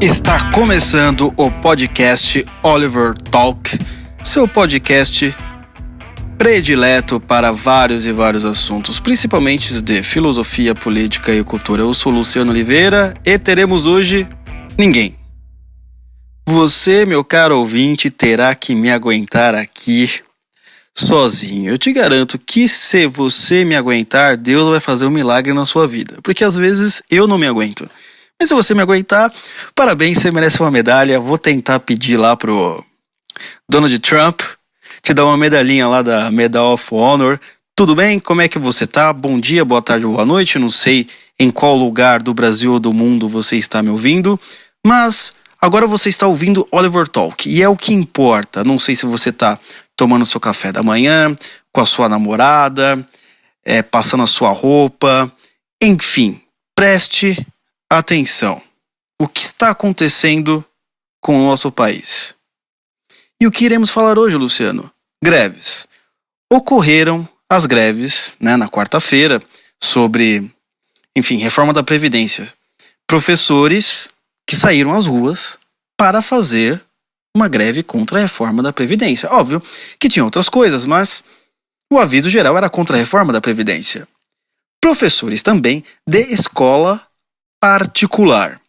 Está começando o podcast Oliver Talk, seu podcast predileto para vários e vários assuntos, principalmente de filosofia, política e cultura. Eu sou Luciano Oliveira e teremos hoje ninguém. Você, meu caro ouvinte, terá que me aguentar aqui sozinho. Eu te garanto que se você me aguentar, Deus vai fazer um milagre na sua vida, porque às vezes eu não me aguento. Mas se você me aguentar, parabéns, você merece uma medalha. Vou tentar pedir lá pro Donald Trump te dar uma medalhinha lá da Medal of Honor. Tudo bem? Como é que você tá? Bom dia, boa tarde, boa noite. Não sei em qual lugar do Brasil ou do mundo você está me ouvindo, mas agora você está ouvindo Oliver Talk e é o que importa. Não sei se você tá tomando seu café da manhã, com a sua namorada, passando a sua roupa, enfim, preste atenção. O que está acontecendo com o nosso país? E o que iremos falar hoje, Luciano? Greves. Ocorreram as greves, na quarta-feira, sobre, reforma da Previdência. Professores que saíram às ruas para fazer uma greve contra a reforma da Previdência. Óbvio que tinha outras coisas, mas o aviso geral era contra a reforma da Previdência. Professores também de escola particular.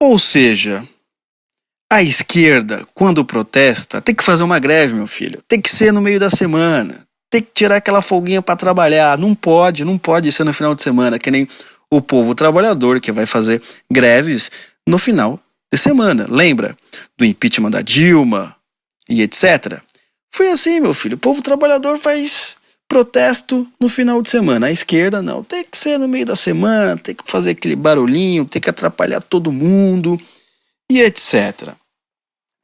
Ou seja, a esquerda, quando protesta, tem que fazer uma greve, meu filho. Tem que ser no meio da semana. Tem que tirar aquela folguinha para trabalhar. Não pode ser no final de semana, que nem o povo trabalhador que vai fazer greves no final de semana. Lembra do impeachment da Dilma e etc? Foi assim, meu filho. O povo trabalhador faz protesto no final de semana. A esquerda não. Tem que ser no meio da semana, tem que fazer aquele barulhinho, tem que atrapalhar todo mundo e etc.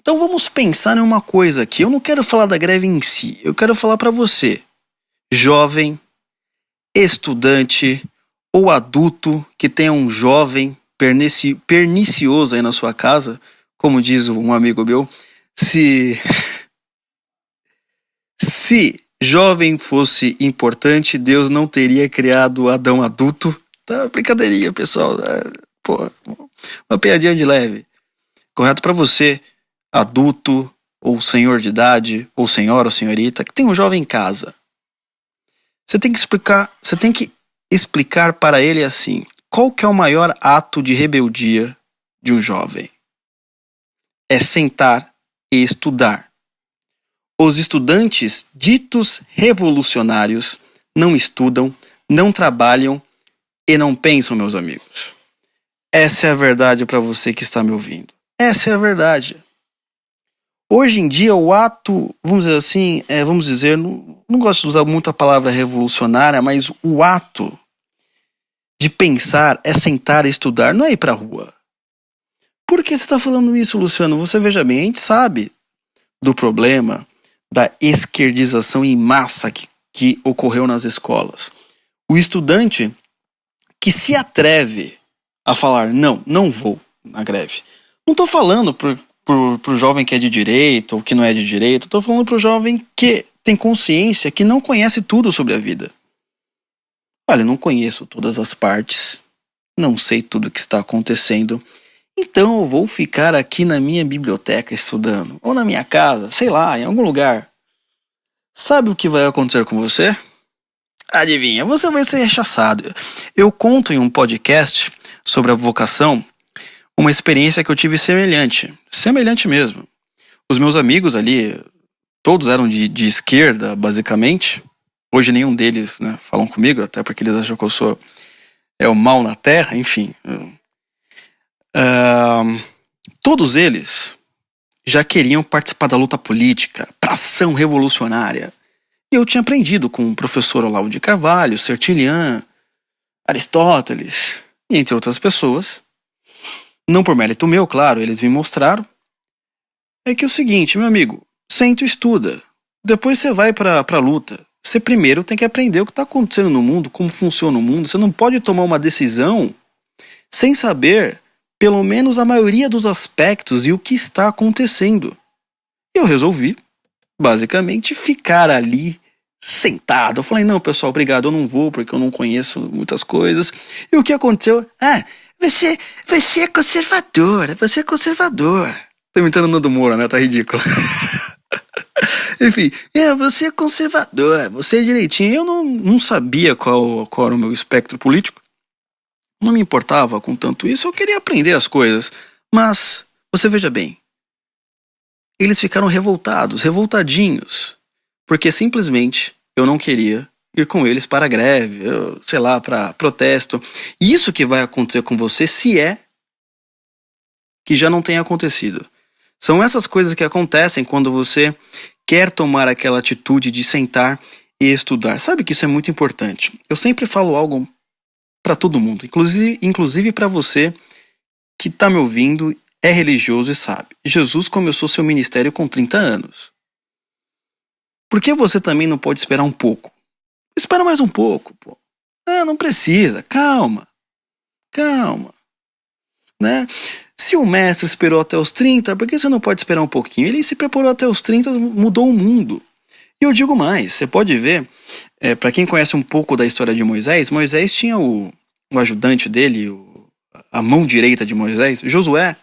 Então vamos pensar em uma coisa aqui. Eu não quero falar da greve em si. Eu quero falar para você, jovem, estudante ou adulto que tenha um jovem pernicioso aí na sua casa, como diz um amigo meu, se jovem fosse importante, Deus não teria criado Adão adulto. Tá, brincadeirinha, pessoal. Uma piadinha de leve. Correto para você, adulto, ou senhor de idade, ou senhora ou senhorita, que tem um jovem em casa. Você tem que explicar para ele assim, qual que é o maior ato de rebeldia de um jovem? É sentar e estudar. Os estudantes ditos revolucionários não estudam, não trabalham e não pensam, meus amigos. Essa é a verdade para você que está me ouvindo. Essa é a verdade. Hoje em dia o ato, vamos dizer, não gosto de usar muito a palavra revolucionária, mas o ato de pensar é sentar e estudar, não é ir para a rua. Por que você está falando isso, Luciano? Você veja bem, a gente sabe do problema da esquerdização em massa que ocorreu nas escolas. O estudante que se atreve a falar, não vou na greve. Não estou falando pro jovem que é de direita ou que não é de direita, estou falando pro jovem que tem consciência, que não conhece tudo sobre a vida. Olha, não conheço todas as partes, não sei tudo o que está acontecendo, então eu vou ficar aqui na minha biblioteca estudando, ou na minha casa, sei lá, em algum lugar. Sabe o que vai acontecer com você? Adivinha, você vai ser rechaçado. Eu conto em um podcast sobre a vocação uma experiência que eu tive semelhante mesmo. Os meus amigos ali, todos eram de esquerda, basicamente. Hoje nenhum deles, falam comigo, até porque eles acham que eu sou o mal na terra, enfim. Todos eles já queriam participar da luta política, pra ação revolucionária. E eu tinha aprendido com o professor Olavo de Carvalho, Sertilian, Aristóteles, e entre outras pessoas. Não por mérito meu, claro, eles me mostraram. É que é o seguinte, meu amigo, senta e estuda. Depois você vai pra luta. Você primeiro tem que aprender o que está acontecendo no mundo, como funciona o mundo. Você não pode tomar uma decisão sem saber pelo menos a maioria dos aspectos e o que está acontecendo. Eu resolvi, basicamente, ficar ali sentado. Eu falei, não, pessoal, obrigado, eu não vou porque eu não conheço muitas coisas. E o que aconteceu? Você é conservador, você é conservador. Tô imitando o Nando Moura, né? Tá ridículo. Enfim, você é conservador, você é direitinho. Eu não sabia qual era o meu espectro político. Não me importava com tanto isso, eu queria aprender as coisas. Mas, você veja bem, eles ficaram revoltadinhos, porque simplesmente eu não queria ir com eles para a greve, para protesto. E isso que vai acontecer com você se é que já não tenha acontecido. São essas coisas que acontecem quando você quer tomar aquela atitude de sentar e estudar. Sabe que isso é muito importante. Eu sempre falo algo para todo mundo, inclusive para você que está me ouvindo, é religioso e sabe. Jesus começou seu ministério com 30 anos. Por que você também não pode esperar um pouco? Espera mais um pouco, pô. Não precisa, calma, né? Se o mestre esperou até os 30, por que você não pode esperar um pouquinho? Ele se preparou até os 30, mudou o mundo. E eu digo mais, você pode ver, para quem conhece um pouco da história de Moisés, Moisés tinha o ajudante dele, a mão direita de Moisés, Josué.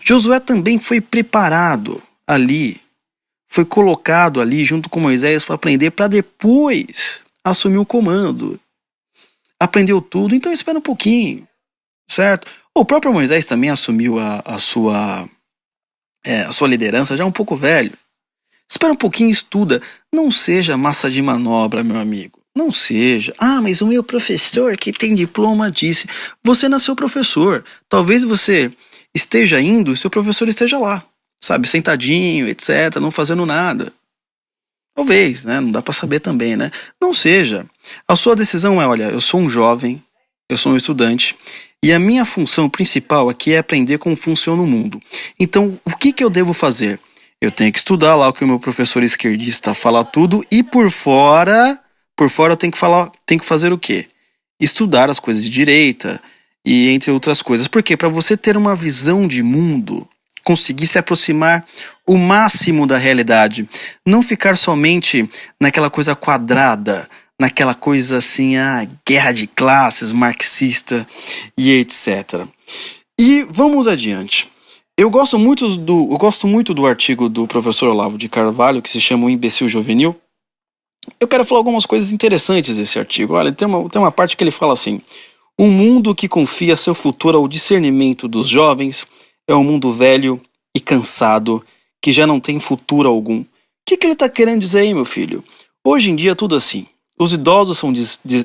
Josué também foi preparado ali, foi colocado ali junto com Moisés para aprender, para depois assumir o comando. Aprendeu tudo, então espera um pouquinho, certo? O próprio Moisés também assumiu a sua liderança já um pouco velho. Espera um pouquinho, estuda. Não seja massa de manobra, meu amigo. Não seja. Mas o meu professor que tem diploma disse. Você nasceu professor. Talvez você esteja indo e seu professor esteja lá. Sabe, sentadinho, etc, não fazendo nada. Talvez, né? Não dá pra saber também, né? Não seja. A sua decisão é, olha, eu sou um jovem, eu sou um estudante, e a minha função principal aqui é aprender como funciona o mundo. Então, o que eu devo fazer? Eu tenho que estudar lá o que o meu professor esquerdista fala tudo, e por fora eu tenho que fazer o quê? Estudar as coisas de direita, e entre outras coisas. Por quê? Para você ter uma visão de mundo, conseguir se aproximar o máximo da realidade. Não ficar somente naquela coisa quadrada, naquela coisa assim, guerra de classes, marxista e etc. E vamos adiante. Eu gosto muito do artigo do professor Olavo de Carvalho, que se chama O Imbecil Juvenil. Eu quero falar algumas coisas interessantes desse artigo. Olha, tem uma parte que ele fala assim: um mundo que confia seu futuro ao discernimento dos jovens é um mundo velho e cansado, que já não tem futuro algum. O que ele está querendo dizer aí, meu filho? Hoje em dia é tudo assim. Os idosos são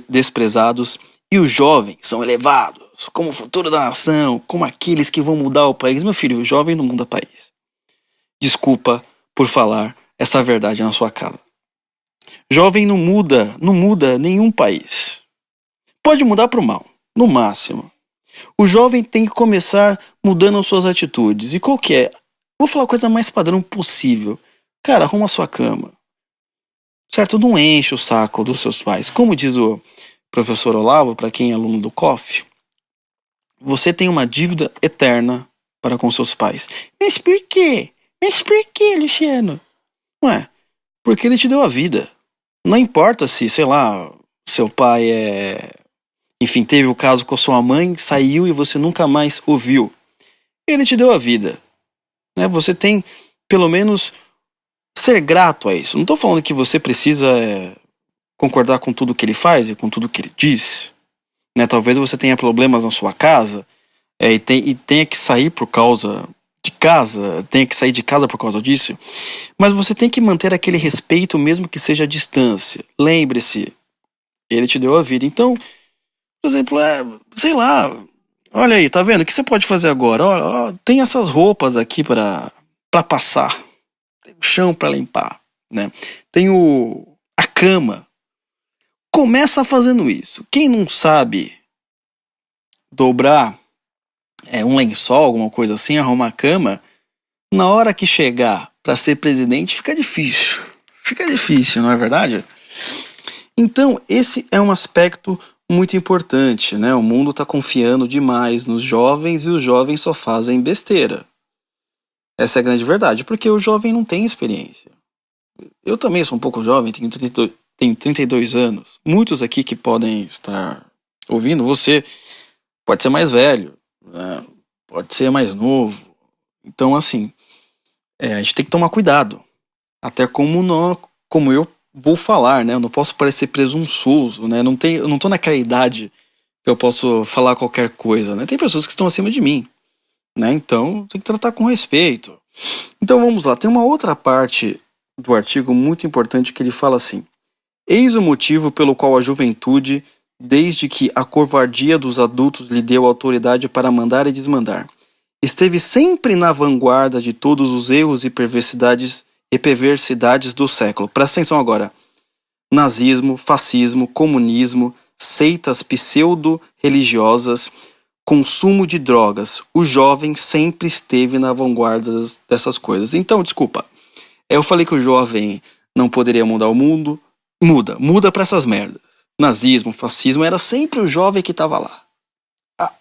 desprezados e os jovens são elevados como o futuro da nação, como aqueles que vão mudar o país. Meu filho, o jovem não muda país. Desculpa por falar essa verdade na sua cara. Jovem não muda nenhum país. Pode mudar para o mal, no máximo. O jovem tem que começar mudando suas atitudes. E qual que é? Vou falar a coisa mais padrão possível. Cara, arruma sua cama. Certo? Não enche o saco dos seus pais. Como diz o professor Olavo, para quem é aluno do COF, você tem uma dívida eterna para com seus pais. Mas por quê? Luciano? Ué, porque ele te deu a vida. Não importa se, sei lá, seu pai enfim, teve o caso com a sua mãe, saiu e você nunca mais ouviu. Ele te deu a vida. Né? Você tem, pelo menos, ser grato a isso. Não estou falando que você precisa concordar com tudo que ele faz e com tudo que ele diz. Né? Talvez você tenha problemas na sua casa e tenha que sair por causa de casa, tenha que sair de casa por causa disso. Mas você tem que manter aquele respeito mesmo que seja à distância. Lembre-se, ele te deu a vida. Então, por exemplo, sei lá, olha aí, tá vendo? O que você pode fazer agora? Ó, tem essas roupas aqui pra passar. Tem o chão pra limpar, né? Tem a cama. Começa fazendo isso. Quem não sabe dobrar um lençol, alguma coisa assim, arrumar a cama, na hora que chegar pra ser presidente fica difícil. Fica difícil, não é verdade? Então, esse é um aspecto muito importante, né? O mundo está confiando demais nos jovens e os jovens só fazem besteira. Essa é a grande verdade, porque o jovem não tem experiência. Eu também sou um pouco jovem, tenho tem 32 anos, muitos aqui que podem estar ouvindo, você pode ser mais velho, né? Pode ser mais novo. Então, assim, a gente tem que tomar cuidado. Até como eu vou falar, né? Eu não posso parecer presunçoso, né? Eu não tô naquela idade que eu posso falar qualquer coisa, né? Tem pessoas que estão acima de mim, né? Então, tem que tratar com respeito. Então, vamos lá. Tem uma outra parte do artigo muito importante que ele fala assim: eis o motivo pelo qual a juventude, desde que a covardia dos adultos lhe deu autoridade para mandar e desmandar, esteve sempre na vanguarda de todos os erros e perversidades do século. Presta atenção agora. Nazismo, fascismo, comunismo, seitas pseudo-religiosas, consumo de drogas. O jovem sempre esteve na vanguarda dessas coisas. Então, desculpa. Eu falei que o jovem não poderia mudar o mundo. Muda pra essas merdas. Nazismo, fascismo, era sempre o jovem que tava lá.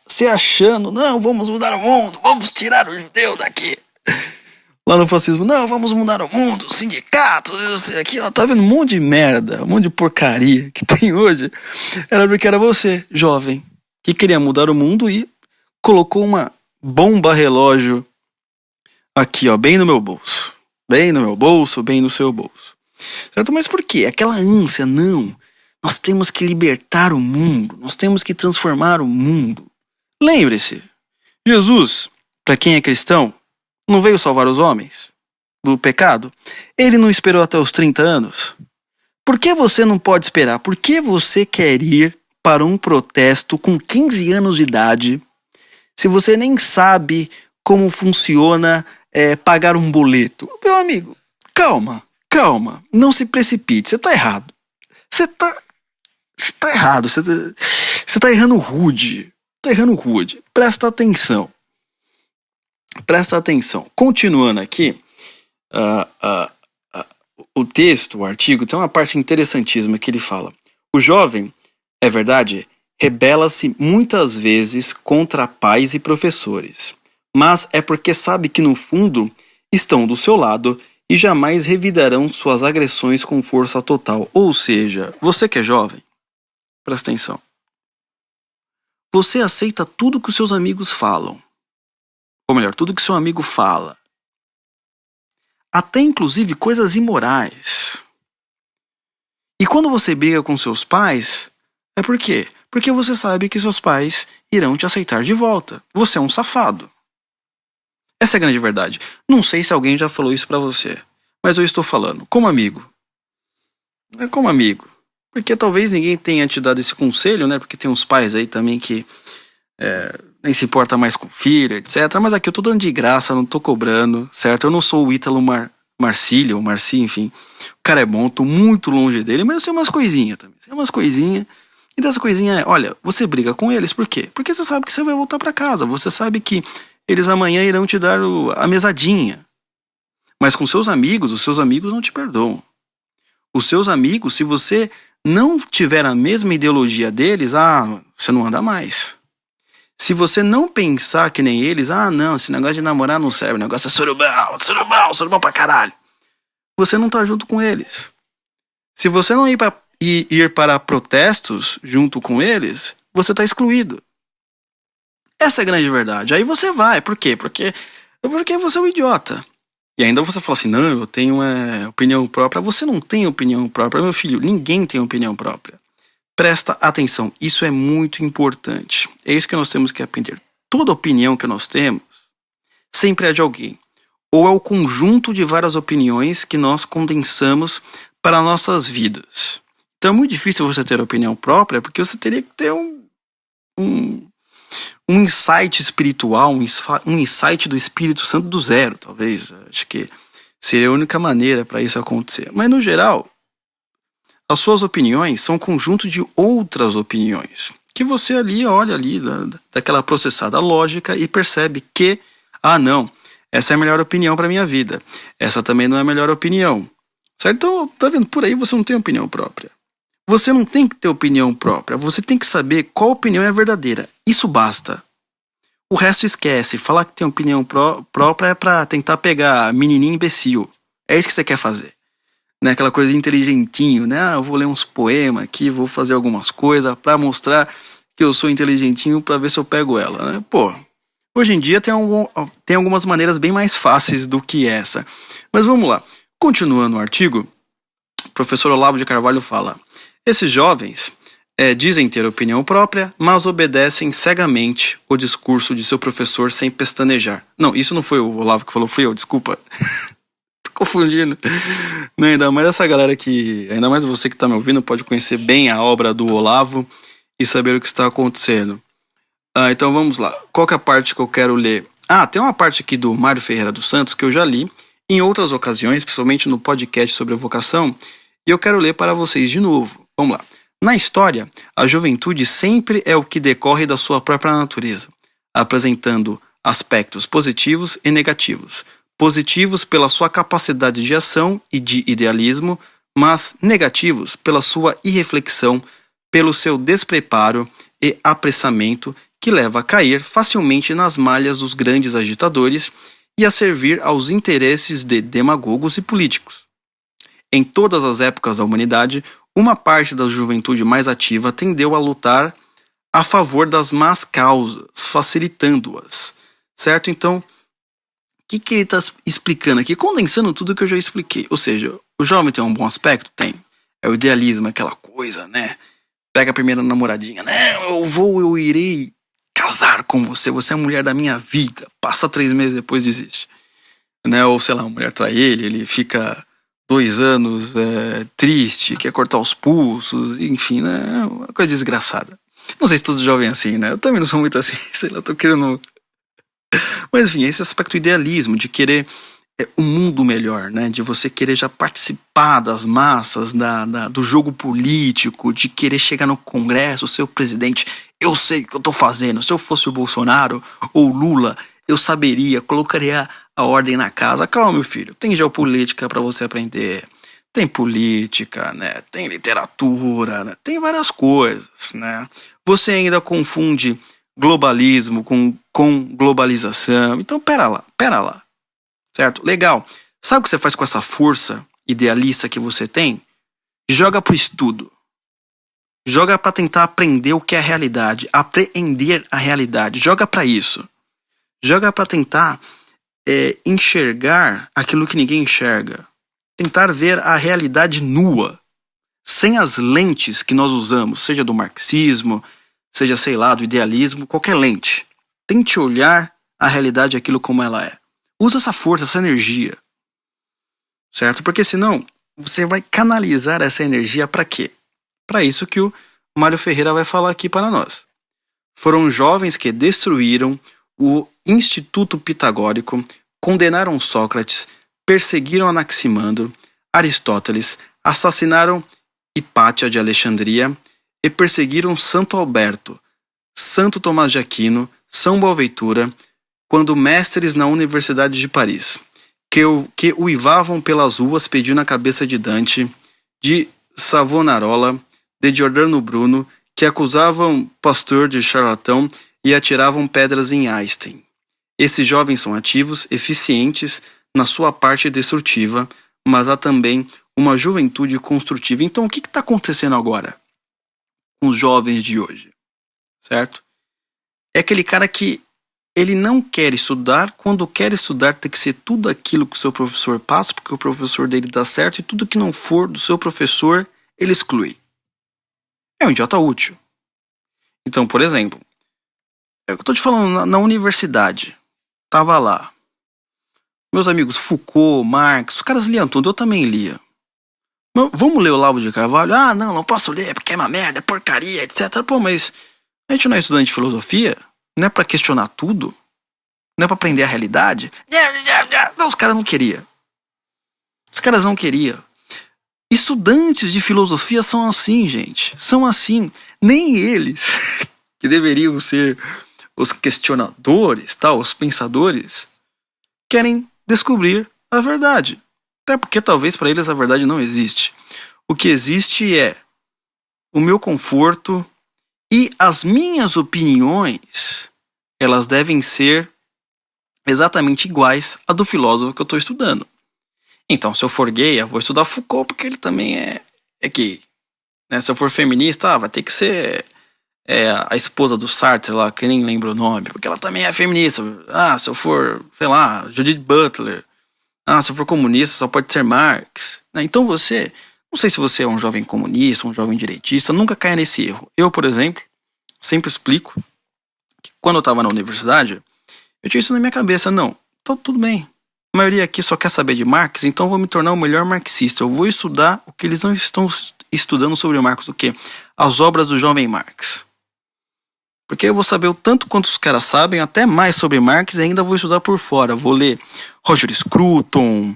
Se achando, não, vamos mudar o mundo, vamos tirar o judeu daqui. Lá no fascismo, não, vamos mudar o mundo, sindicatos, isso aqui, ó, tá vendo um monte de merda, um monte de porcaria que tem hoje. Era porque era você, jovem, que queria mudar o mundo e colocou uma bomba relógio aqui, ó, bem no meu bolso. Bem no meu bolso, bem no seu bolso. Certo? Mas por quê? Aquela ânsia, não. Nós temos que libertar o mundo. Nós temos que transformar o mundo. Lembre-se, Jesus, para quem é cristão, não veio salvar os homens do pecado. Ele não esperou até os 30 anos. Por que você não pode esperar? Por que você quer ir para um protesto com 15 anos de idade se você nem sabe como funciona pagar um boleto? Meu amigo, calma. Não se precipite. Você tá errado. Você tá errado. Você tá errando rude. Presta atenção. Continuando aqui, o texto, o artigo, tem uma parte interessantíssima que ele fala. O jovem, é verdade, rebela-se muitas vezes contra pais e professores, mas é porque sabe que no fundo estão do seu lado e jamais revidarão suas agressões com força total. Ou seja, você que é jovem, presta atenção. Você aceita tudo que os seus amigos falam. Ou melhor, tudo que seu amigo fala. Até inclusive coisas imorais. E quando você briga com seus pais, é por quê? Porque você sabe que seus pais irão te aceitar de volta. Você é um safado. Essa é a grande verdade. Não sei se alguém já falou isso pra você, mas eu estou falando como amigo. É como amigo. Porque talvez ninguém tenha te dado esse conselho, né? Porque tem uns pais aí também que nem se importa mais com o filho, etc. Mas aqui eu tô dando de graça, não tô cobrando, certo? Eu não sou o Ítalo Marcílio, ou Marci, enfim. O cara é bom, tô muito longe dele, mas eu sei umas coisinhas também. Sei umas coisinhas. E dessa coisinha olha, você briga com eles, por quê? Porque você sabe que você vai voltar pra casa. Você sabe que eles amanhã irão te dar a mesadinha. Mas com seus amigos, os seus amigos não te perdoam. Os seus amigos, se você não tiver a mesma ideologia deles, você não anda mais. Se você não pensar que nem eles, não, esse negócio de namorar não serve, o negócio é surubão pra caralho. Você não tá junto com eles. Se você não ir para protestos junto com eles, você tá excluído. Essa é a grande verdade. Aí você vai, por quê? Porque você é um idiota. E ainda você fala assim, não, eu tenho opinião própria. Você não tem opinião própria, meu filho. Ninguém tem opinião própria. Presta atenção, isso é muito importante. É isso que nós temos que aprender. Toda opinião que nós temos sempre é de alguém. Ou é o conjunto de várias opiniões que nós condensamos para nossas vidas. Então é muito difícil você ter opinião própria, porque você teria que ter um insight espiritual, um insight do Espírito Santo do zero, talvez. Acho que seria a única maneira para isso acontecer. Mas no geral, as suas opiniões são um conjunto de outras opiniões, que você olha daquela processada lógica e percebe que, não, essa é a melhor opinião para minha vida. Essa também não é a melhor opinião. Certo? Então, tá vendo? Por aí você não tem opinião própria. Você não tem que ter opinião própria. Você tem que saber qual opinião é verdadeira. Isso basta. O resto esquece. Falar que tem opinião própria é pra tentar pegar menininho imbecil. É isso que você quer fazer. né? Aquela coisa de inteligentinho, né? Ah, eu vou ler uns poemas aqui, vou fazer algumas coisas pra mostrar que eu sou inteligentinho pra ver se eu pego ela, né? Pô, hoje em dia tem algumas maneiras bem mais fáceis do que essa. Mas vamos lá. Continuando o artigo, o professor Olavo de Carvalho fala: esses jovens dizem ter opinião própria, mas obedecem cegamente o discurso de seu professor sem pestanejar. Não, isso não foi o Olavo que falou, fui eu, desculpa. Tô confundindo. Não, ainda mais essa galera ainda mais você que tá me ouvindo, pode conhecer bem a obra do Olavo e saber o que está acontecendo. Então vamos lá. Qual que é a parte que eu quero ler? Tem uma parte aqui do Mário Ferreira dos Santos que eu já li em outras ocasiões, principalmente no podcast sobre a vocação, e eu quero ler para vocês de novo. Vamos lá. Na história, a juventude sempre é o que decorre da sua própria natureza, apresentando aspectos positivos e negativos. Positivos pela sua capacidade de ação e de idealismo, mas negativos pela sua irreflexão, pelo seu despreparo e apressamento que leva a cair facilmente nas malhas dos grandes agitadores e a servir aos interesses de demagogos e políticos. Em todas as épocas da humanidade, uma parte da juventude mais ativa tendeu a lutar a favor das más causas, facilitando-as. Certo? Então, o que ele está explicando aqui? Condensando tudo que eu já expliquei. Ou seja, o jovem tem um bom aspecto? Tem. É o idealismo, aquela coisa, né? Pega a primeira namoradinha, né? Eu irei casar com você, você é a mulher da minha vida. Passa 3 meses depois desiste. Né? Ou sei lá, a mulher trai ele fica 2 anos triste, quer cortar os pulsos, enfim, né? Uma coisa desgraçada. Não sei se todo jovem é assim, né? Eu também não sou muito assim, sei lá, tô querendo... Mas enfim, esse aspecto idealismo, de querer um mundo melhor, né? De você querer já participar das massas, do jogo político, de querer chegar no Congresso, ser o presidente. Eu sei o que eu tô fazendo. Se eu fosse o Bolsonaro ou o Lula, eu saberia, colocaria a ordem na casa. Calma, meu filho, tem geopolítica para você aprender. Tem política, né? Tem literatura, né? Tem várias coisas, né? Você ainda confunde globalismo com globalização. Então, pera lá. Certo? Legal. Sabe o que você faz com essa força idealista que você tem? Joga pro estudo. Joga pra tentar aprender o que é a realidade. Apreender a realidade. Joga pra isso. Joga pra tentar enxergar aquilo que ninguém enxerga. Tentar ver a realidade nua. Sem as lentes que nós usamos. Seja do marxismo, seja, sei lá, do idealismo. Qualquer lente. Tente olhar a realidade, aquilo como ela é. Usa essa força, essa energia. Certo? Porque senão você vai canalizar essa energia para quê? Para isso que o Mário Ferreira vai falar aqui para nós. Foram jovens que destruíram o Instituto Pitagórico, condenaram Sócrates, perseguiram Anaximandro, Aristóteles, assassinaram Hipátia de Alexandria e perseguiram Santo Alberto, Santo Tomás de Aquino, São Boaventura, quando mestres na Universidade de Paris, que uivavam pelas ruas pedindo a cabeça de Dante, de Savonarola, de Giordano Bruno, que acusavam Pasteur de charlatão e atiravam pedras em Einstein. Esses jovens são ativos, eficientes na sua parte destrutiva, mas há também uma juventude construtiva. Então, o que está acontecendo agora com os jovens de hoje? Certo? É aquele cara que ele não quer estudar. Quando quer estudar, tem que ser tudo aquilo que o seu professor passa, porque o professor dele dá certo, e tudo que não for do seu professor, ele exclui. É um idiota útil. Então, por exemplo, eu tô te falando, na universidade, tava lá. Meus amigos Foucault, Marx, os caras liam tudo, eu também lia. Vamos ler o Olavo de Carvalho? Não posso ler, porque é uma merda, é porcaria, etc. Pô, mas a gente não é estudante de filosofia? Não é pra questionar tudo? Não é pra aprender a realidade? Não, os caras não queriam. Os caras não queriam. Estudantes de filosofia são assim, gente. São assim. Nem eles, que deveriam ser os questionadores, os pensadores, querem descobrir a verdade. Até porque talvez para eles a verdade não existe. O que existe é o meu conforto e as minhas opiniões, elas devem ser exatamente iguais à do filósofo que eu estou estudando. Então, se eu for gay, eu vou estudar Foucault, porque ele também é gay. Né? Se eu for feminista, vai ter que ser a esposa do Sartre lá, que nem lembro o nome, porque ela também é feminista. Se eu for, sei lá, Judith Butler. Se eu for comunista, só pode ser Marx. Né? Então você, não sei se você é um jovem comunista, um jovem direitista, nunca caia nesse erro. Eu, por exemplo, sempre explico que quando eu estava na universidade, eu tinha isso na minha cabeça. Não, então tudo bem. A maioria aqui só quer saber de Marx, então eu vou me tornar o melhor marxista. Eu vou estudar o que eles não estão estudando sobre Marx, o quê? As obras do jovem Marx. Porque eu vou saber o tanto quanto os caras sabem, até mais sobre Marx, e ainda vou estudar por fora. Vou ler Roger Scruton,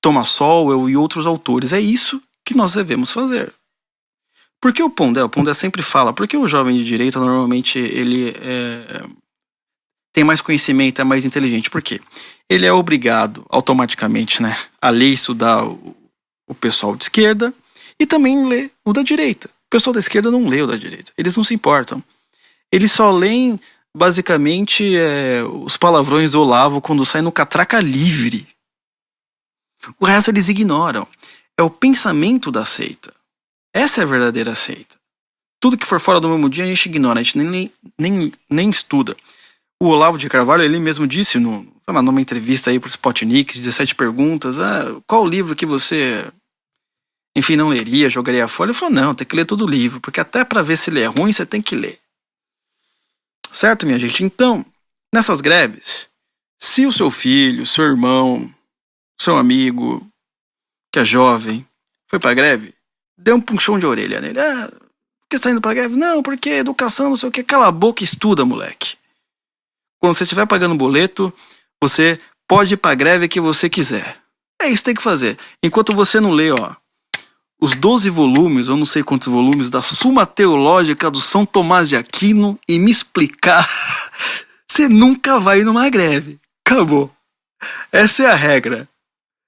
Thomas Sowell e outros autores. É isso que nós devemos fazer. Por que o Pondé sempre fala, porque o jovem de direita normalmente ele tem mais conhecimento, é mais inteligente. Por quê? Ele é obrigado automaticamente, né, a ler e estudar o pessoal de esquerda e também ler o da direita. O pessoal da esquerda não lê o da direita. Eles não se importam. Eles só leem, basicamente, os palavrões do Olavo quando sai no Catraca Livre. O resto eles ignoram. É o pensamento da seita. Essa é a verdadeira seita. Tudo que for fora do mesmo dia a gente ignora, a gente nem estuda. O Olavo de Carvalho, ele mesmo disse numa entrevista aí pro Spotnik, 17 perguntas, qual livro que você, enfim, não leria, jogaria fora? Ele falou, não, tem que ler todo o livro, porque até pra ver se ele é ruim, você tem que ler. Certo, minha gente? Então, nessas greves, se o seu filho, seu irmão, seu amigo, que é jovem, foi pra greve, dê um puxão de orelha nele. Por que você tá indo pra greve? Não, porque educação, não sei o que. Cala a boca e estuda, moleque. Quando você estiver pagando boleto, você pode ir pra greve que você quiser. É isso que tem que fazer. Enquanto você não lê, os 12 volumes, ou não sei quantos volumes, da Suma Teológica do São Tomás de Aquino e me explicar, você nunca vai ir numa greve. Acabou. Essa é a regra.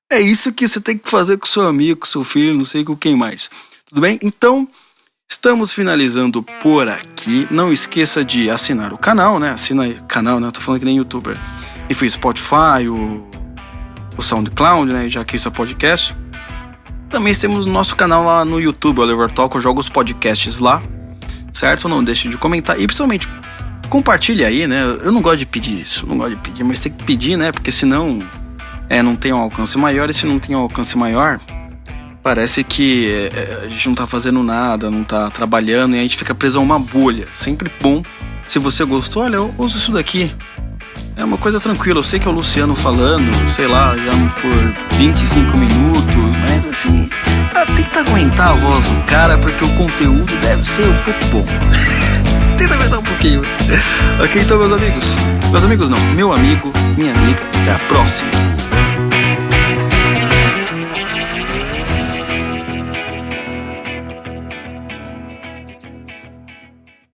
É isso que você tem que fazer com seu amigo, com seu filho, não sei com quem mais. Tudo bem? Então, estamos finalizando por aqui. Não esqueça de assinar o canal, né? Assina aí o canal, né? Eu tô falando que nem youtuber. E foi Spotify, o SoundCloud, né? Já que isso é podcast. Também temos o nosso canal lá no YouTube, Oliver Talk. Eu jogo os podcasts lá, certo? Não deixe de comentar. E principalmente, compartilhe aí, né? Eu não gosto de pedir isso, mas tem que pedir, né? Porque senão não tem um alcance maior. E se não tem um alcance maior, parece que a gente não tá fazendo nada, não tá trabalhando e a gente fica preso a uma bolha. Sempre bom. Se você gostou, olha, usa isso daqui. É uma coisa tranquila. Eu sei que é o Luciano falando, sei lá, já por 25 minutos, mas assim, tenta aguentar a voz do cara, porque o conteúdo deve ser um pouco bom. Tenta aguentar um pouquinho. Ok, então, meus amigos não, meu amigo, minha amiga, até a próxima.